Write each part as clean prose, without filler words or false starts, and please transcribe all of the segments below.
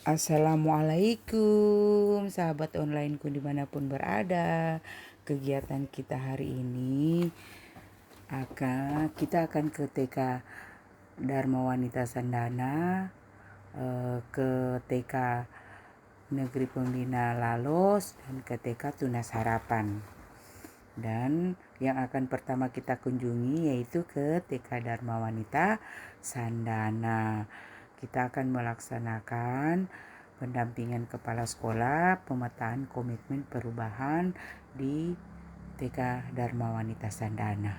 Assalamualaikum sahabat onlineku dimanapun berada. Kegiatan kita hari ini kita akan ke TK Dharma Wanita Sandana, ke TK Negeri Pembina Lalos, dan ke TK Tunas Harapan. Dan yang akan pertama kita kunjungi yaitu ke TK Dharma Wanita Sandana. Kita akan melaksanakan pendampingan kepala sekolah, pemetaan komitmen perubahan di TK Dharma Wanita Sandana.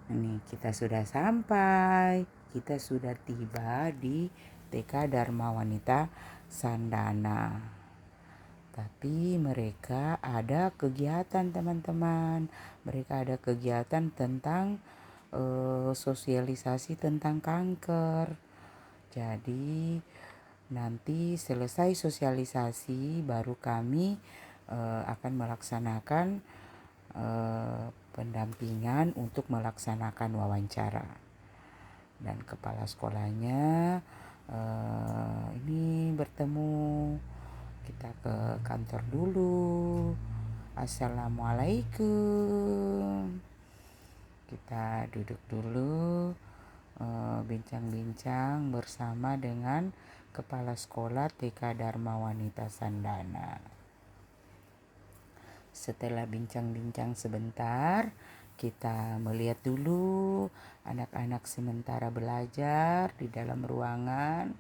Ini kita sudah sampai, kita sudah tiba di TK Dharma Wanita Sandana. Tapi mereka ada kegiatan teman-teman. Mereka ada kegiatan tentang sosialisasi tentang kanker. Jadi nanti selesai sosialisasi baru kami akan melaksanakan pendampingan untuk melaksanakan wawancara. Dan kepala sekolahnya ini bertemu. Kita ke kantor dulu. Assalamualaikum. Kita duduk dulu, bincang-bincang bersama dengan kepala sekolah TK Dharma Wanita Sandana. Setelah bincang-bincang sebentar, kita melihat dulu anak-anak sementara belajar di dalam ruangan,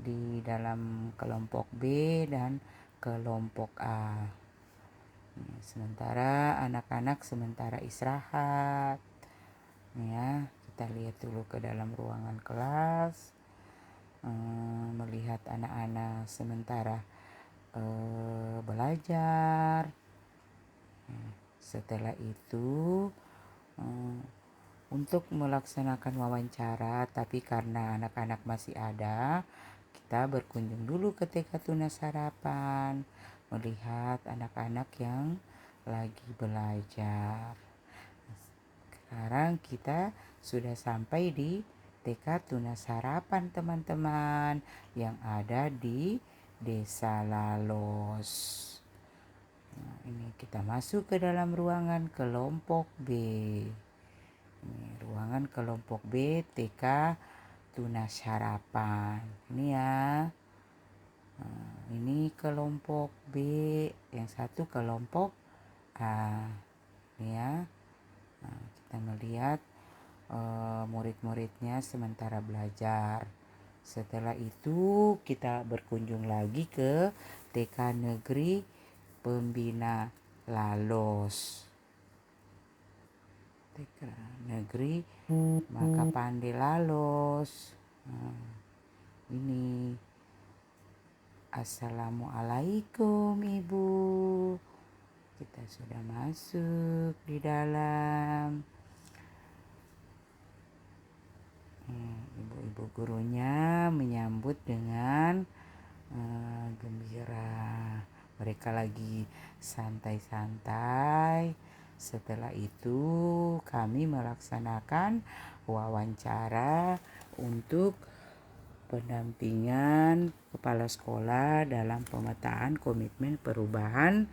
di dalam kelompok B dan kelompok A. Sementara anak-anak sementara istirahat. Ya, kita lihat dulu ke dalam ruangan kelas, melihat anak-anak sementara belajar. Setelah itu untuk melaksanakan wawancara, tapi karena anak-anak masih ada, kita berkunjung dulu ke TK Tunas Harapan, melihat anak-anak yang lagi belajar. Sekarang kita sudah sampai di TK Tunas Harapan teman-teman, yang ada di Desa Lalos. Nah, ini kita masuk ke dalam ruangan kelompok B. Ini ruangan kelompok B TK Tunas Harapan. Ini ya. Nah, ini kelompok B, yang satu kelompok A. Ini ya. Nah, kita melihat murid-muridnya sementara belajar. Setelah itu kita berkunjung lagi ke TK Negeri Pembina Lalos. TK Negeri Makapande Lalos. Nah, ini Assalamualaikum Ibu. Kita sudah masuk di dalam. Ibu-ibu gurunya menyambut dengan gembira. Mereka lagi santai-santai. Setelah itu kami melaksanakan wawancara untuk pendampingan kepala sekolah dalam pemetaan komitmen perubahan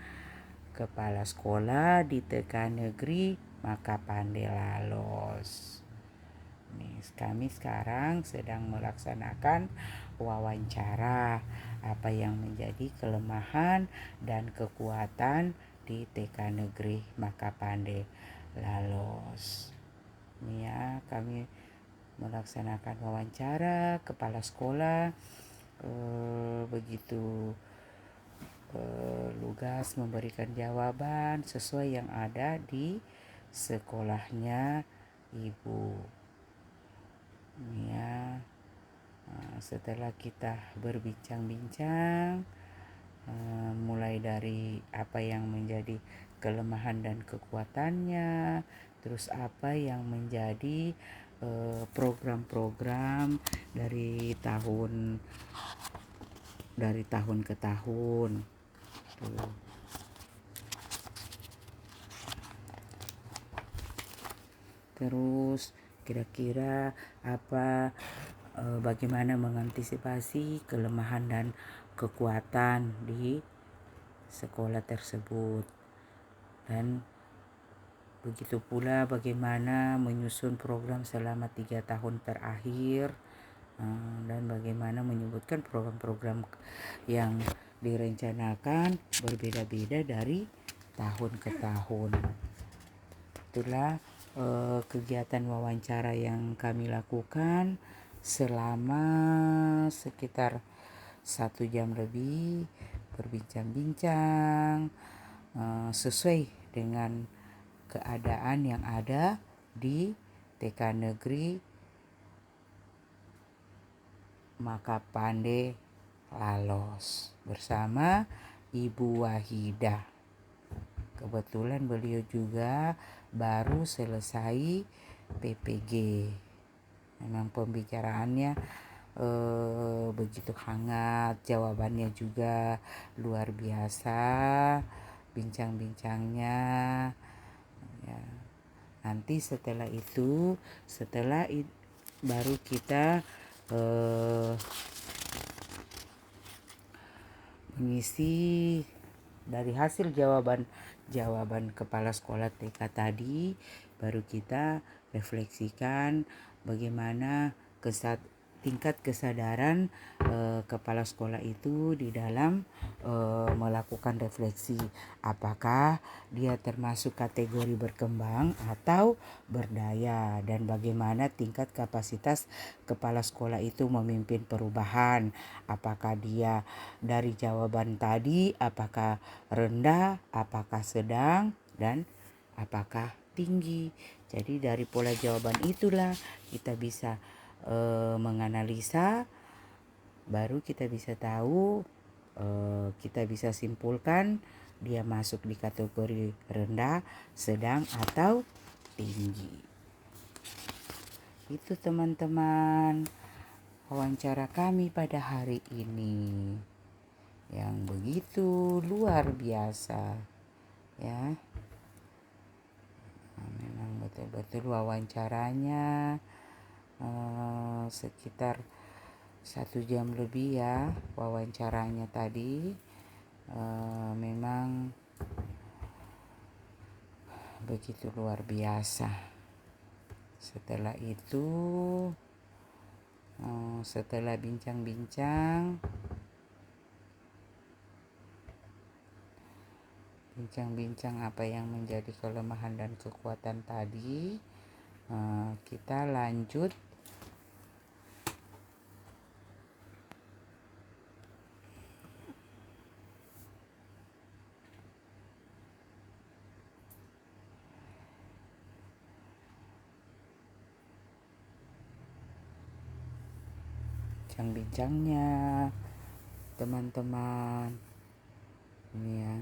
kepala sekolah di TK Negeri Makapande Lalos. Kami sekarang sedang melaksanakan wawancara apa yang menjadi kelemahan dan kekuatan di TK Negeri Makapande Lalos. Ini ya, kami melaksanakan wawancara kepala sekolah begitu lugas memberikan jawaban sesuai yang ada di sekolahnya Ibu. Ya, setelah kita berbincang-bincang, mulai dari apa yang menjadi kelemahan dan kekuatannya, terus apa yang menjadi program-program dari tahun ke tahun. Tuh. Terus kira-kira apa bagaimana mengantisipasi kelemahan dan kekuatan di sekolah tersebut, dan begitu pula bagaimana menyusun program selama 3 tahun terakhir, dan bagaimana menyebutkan program-program yang direncanakan berbeda-beda dari tahun ke tahun. Itulah kegiatan wawancara yang kami lakukan selama sekitar 1 jam lebih, berbincang-bincang sesuai dengan keadaan yang ada di TK Negeri Makapande Lalos bersama Ibu Wahidah. Kebetulan beliau juga baru selesai PPG. Memang pembicaraannya begitu hangat, jawabannya juga luar biasa, bincang-bincangnya ya. Nanti setelah itu baru kita mengisi dari hasil jawaban kepala sekolah TK tadi, baru kita refleksikan bagaimana tingkat kesadaran kepala sekolah itu di dalam melakukan refleksi, apakah dia termasuk kategori berkembang atau berdaya, dan bagaimana tingkat kapasitas kepala sekolah itu memimpin perubahan, apakah dia dari jawaban tadi apakah rendah, apakah sedang, dan apakah tinggi. Jadi dari pola jawaban itulah kita bisa menganalisa, baru kita bisa tahu, kita bisa simpulkan dia masuk di kategori rendah, sedang, atau tinggi. Itu teman-teman wawancara kami pada hari ini yang begitu luar biasa ya. Memang betul-betul wawancaranya sekitar 1 jam lebih ya wawancaranya tadi. Memang begitu luar biasa. Setelah itu setelah bincang-bincang apa yang menjadi kelemahan dan kekuatan tadi, kita lanjut bincang-bincangnya teman-teman ini ya.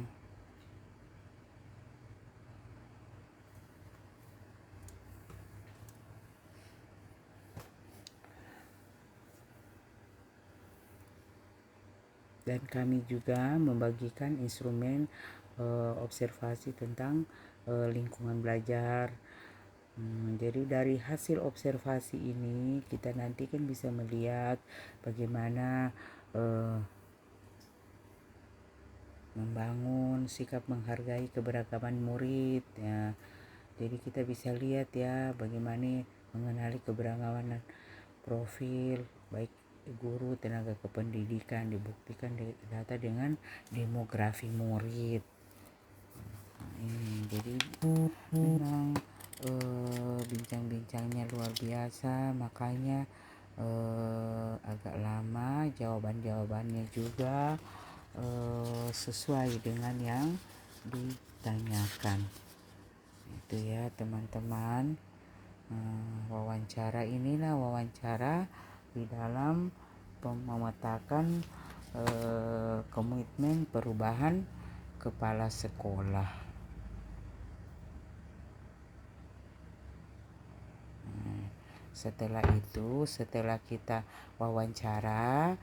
Dan kami juga membagikan instrumen observasi tentang lingkungan belajar. Jadi dari hasil observasi ini kita nanti kan bisa melihat bagaimana membangun sikap menghargai keberagaman murid ya. Jadi kita bisa lihat ya bagaimana mengenali keberagaman profil baik guru, tenaga kependidikan, dibuktikan data dengan demografi murid. Jadi memang bincang-bincangnya luar biasa, makanya agak lama, jawabannya juga sesuai dengan yang ditanyakan. Itu ya teman-teman. Wawancara inilah wawancara di dalam memetakan komitmen perubahan kepala sekolah. Setelah itu, setelah kita wawancara,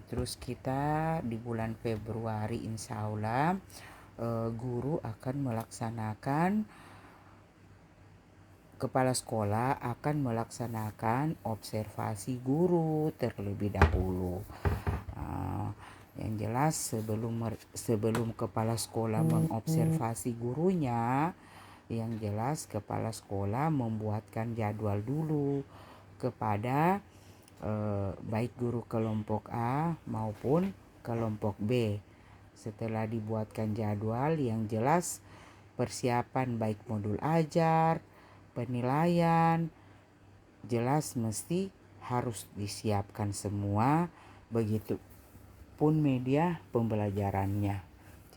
terus kita di bulan Februari insya Allah guru akan melaksanakan kepala sekolah akan melaksanakan observasi guru terlebih dahulu. Yang jelas sebelum kepala sekolah mengobservasi gurunya, yang jelas kepala sekolah membuatkan jadwal dulu kepada baik guru kelompok A maupun kelompok B. Setelah dibuatkan jadwal, yang jelas persiapan baik modul ajar, penilaian, jelas mesti harus disiapkan semua, begitu pun media pembelajarannya.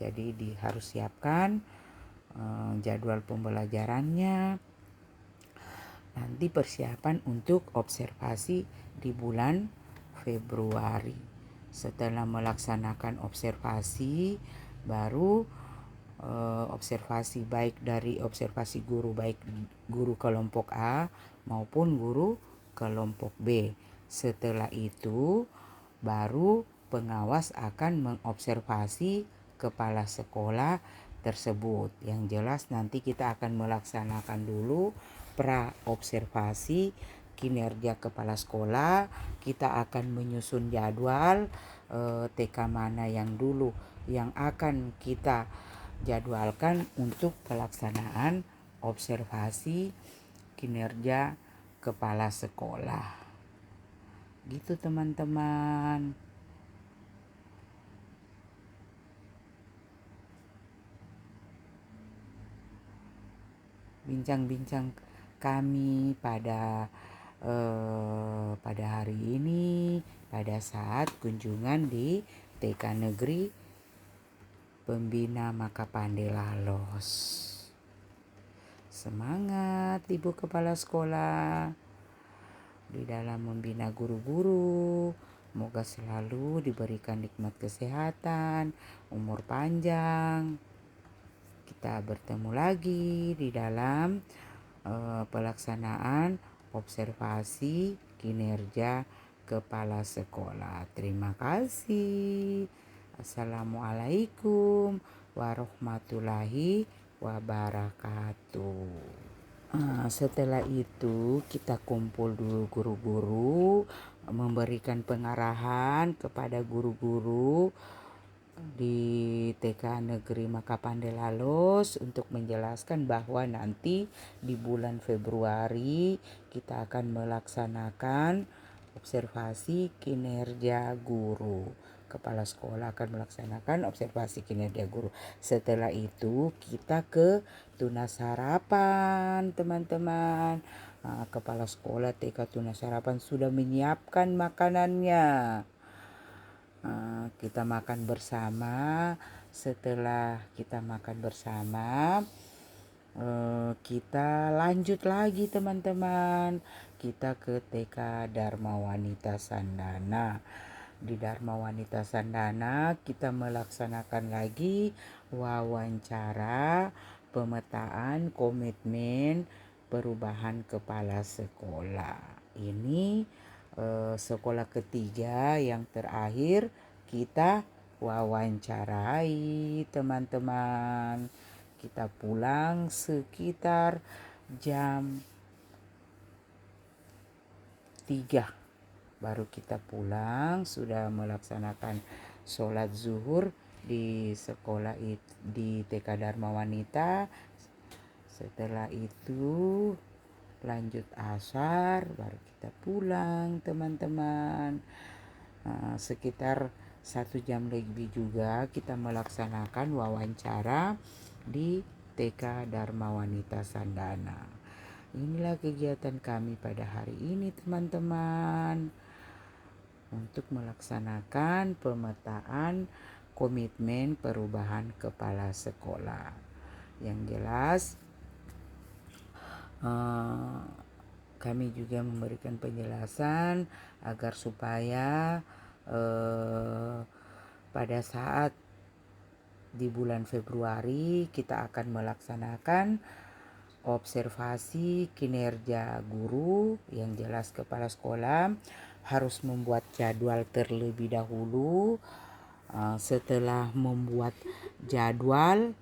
Jadi harus siapkan jadwal pembelajarannya. Nanti persiapan untuk observasi di bulan Februari. Setelah melaksanakan observasi, baru observasi baik dari observasi guru, baik guru kelompok A maupun guru kelompok B. Setelah itu baru pengawas akan mengobservasi kepala sekolah tersebut. Yang jelas nanti kita akan melaksanakan dulu pra observasi kinerja kepala sekolah. Kita akan menyusun jadwal TK mana yang dulu yang akan kita jadwalkan untuk pelaksanaan observasi kinerja kepala sekolah. Gitu teman-teman. Bincang-bincang kami pada hari ini pada saat kunjungan di TK Negeri Pembina Makapande Lalos. Semangat Ibu Kepala Sekolah di dalam membina guru-guru. Semoga selalu diberikan nikmat kesehatan, umur panjang. Kita bertemu lagi di dalam pelaksanaan observasi kinerja kepala sekolah. Terima kasih. Assalamualaikum warahmatullahi wabarakatuh. Setelah itu kita kumpul dulu guru-guru, memberikan pengarahan kepada guru-guru di TK Negeri Makapande Lalos untuk menjelaskan bahwa nanti di bulan Februari kita akan melaksanakan observasi kinerja guru. Kepala sekolah akan melaksanakan observasi kinerja guru. Setelah itu kita ke tunas harapan, teman-teman. Kepala sekolah TK Tunas Harapan sudah menyiapkan makanannya. Kita makan bersama. Setelah kita makan bersama, kita lanjut lagi teman-teman. Kita ke TK Dharma Wanita Sandana. Di Dharma Wanita Sandana kita melaksanakan lagi wawancara pemetaan komitmen perubahan kepala sekolah. Ini sekolah ketiga yang terakhir kita wawancarai teman-teman. Kita pulang sekitar jam 3 baru kita pulang, sudah melaksanakan sholat zuhur di sekolah di TK Dharma Wanita. Setelah itu lanjut asar, baru kita pulang teman-teman. Sekitar 1 jam lebih juga kita melaksanakan wawancara di TK Dharma Wanita Sandana. Inilah kegiatan kami pada hari ini teman-teman, untuk melaksanakan pemetaan komitmen perubahan kepala sekolah. Yang jelas kami juga memberikan penjelasan agar supaya pada saat di bulan Februari kita akan melaksanakan observasi kinerja guru. Yang jelas kepala sekolah harus membuat jadwal terlebih dahulu. Setelah membuat jadwal,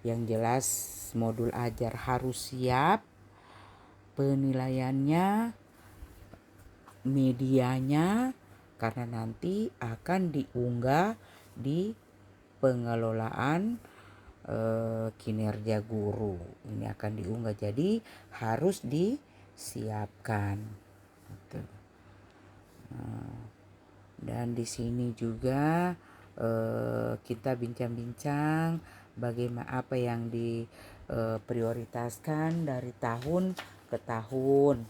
Yang jelas modul ajar harus siap, penilaiannya, medianya, karena nanti akan diunggah di pengelolaan kinerja guru. Ini akan diunggah, jadi harus disiapkan. Gitu. Dan di sini juga kita bincang-bincang bagaimana apa yang diprioritaskan dari tahun ke tahun,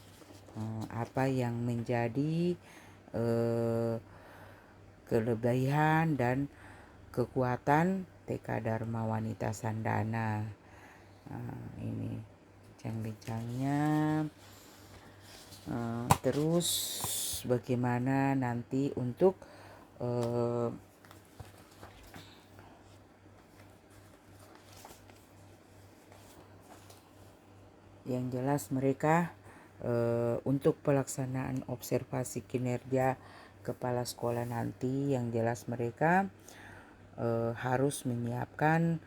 apa yang menjadi kelebihan dan kekuatan TK Dharma Wanita Sandana. Ini bincang-bincangnya. Terus bagaimana nanti untuk yang jelas mereka untuk pelaksanaan observasi kinerja kepala sekolah nanti, yang jelas mereka harus menyiapkan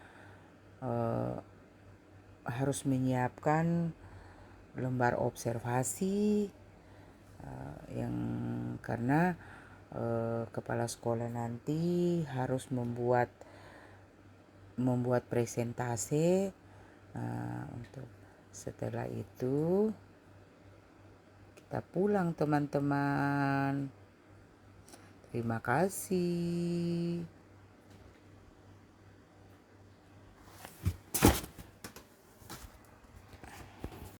lembar observasi yang karena kepala sekolah nanti harus membuat presentase. Untuk setelah itu kita pulang teman-teman. Terima kasih.